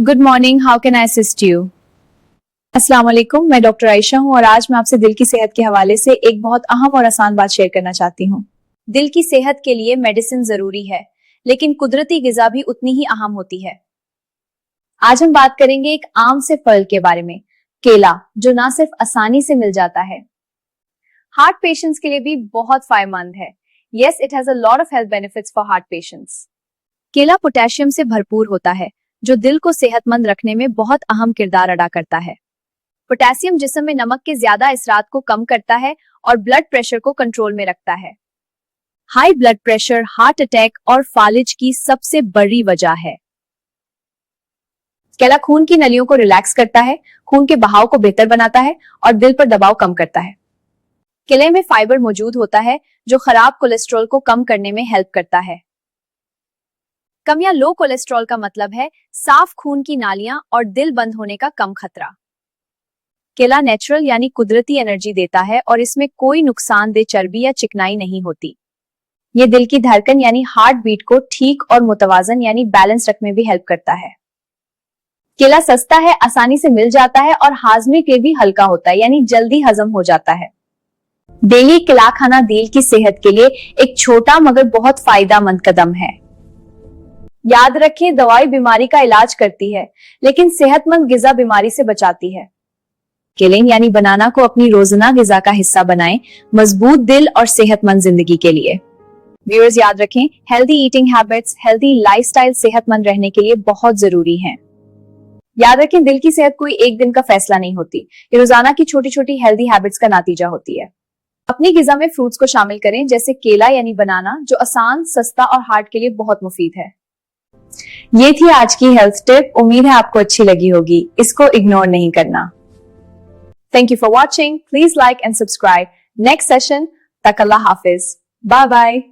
Good morning, how can I assist you? अस्सलाम वालेकुम, मैं डॉक्टर आयशा हूँ और आज मैं आपसे दिल की सेहत के हवाले से एक बहुत अहम और आसान बात शेयर करना चाहती हूँ। दिल की सेहत के लिए मेडिसिन जरूरी है, लेकिन कुदरती गिज़ा भी उतनी ही अहम होती है। आज हम बात करेंगे एक आम से फल के बारे में, केला, जो ना सिर्फ आसानी से मिल जाता है, हार्ट पेशेंट्स के लिए भी बहुत फायदेमंद है। Yes, it has a lot of health benefits for heart patients. केला पोटेशियम से भरपूर होता है, जो दिल को सेहतमंद रखने में बहुत अहम किरदार अदा करता है। पोटेशियम जिस्म में नमक के ज्यादा असरात को कम करता है और ब्लड प्रेशर को कंट्रोल में रखता है। High blood pressure, heart attack और फालिज की सबसे बड़ी वजह है। केला खून की नलियों को रिलैक्स करता है, खून के बहाव को बेहतर बनाता है और दिल पर दबाव कम करता है। केले में फाइबर मौजूद होता है, जो खराब कोलेस्ट्रॉल को कम करने में हेल्प करता है। कम या लो कोलेस्ट्रॉल का मतलब है साफ खून की नालियां और दिल बंद होने का कम खतरा। केला नेचुरल यानी कुदरती एनर्जी देता है और इसमें कोई नुकसानदेह चर्बी या चिकनाई नहीं होती। ये दिल की धड़कन यानी हार्ट बीट को ठीक और मुतवाजन यानी बैलेंस रखने में भी हेल्प करता है। केला सस्ता है, आसानी से मिल जाता है और हाजमे के भी हल्का होता है यानी जल्दी हजम हो जाता है। डेली केला खाना दिल की सेहत के लिए एक छोटा मगर बहुत फायदेमंद कदम है। याद रखें, दवाई बीमारी का इलाज करती है, लेकिन सेहतमंद गिजा बीमारी से बचाती है। केले यानी बनाना को अपनी रोजाना गिजा का हिस्सा बनाएं, मजबूत दिल और सेहतमंद जिंदगी के लिए। व्यूअर्स, याद रखें, healthy eating habits, healthy lifestyle सेहतमंद रहने के लिए बहुत जरूरी हैं। याद रखें, दिल की सेहत कोई एक दिन का फैसला नहीं होती, ये रोजाना की छोटी छोटी हेल्दी हैबिट्स का नतीजा होती है। अपनी गिजा में फ्रूट्स को शामिल करें, जैसे केला यानी बनाना, जो आसान, सस्ता और हार्ट के लिए बहुत मुफीद है। ये थी आज की हेल्थ टिप, उम्मीद है आपको अच्छी लगी होगी। इसको इग्नोर नहीं करना। Thank you for watching, please like and subscribe. Next session तक अल्लाह हाफिज, बाय बाय।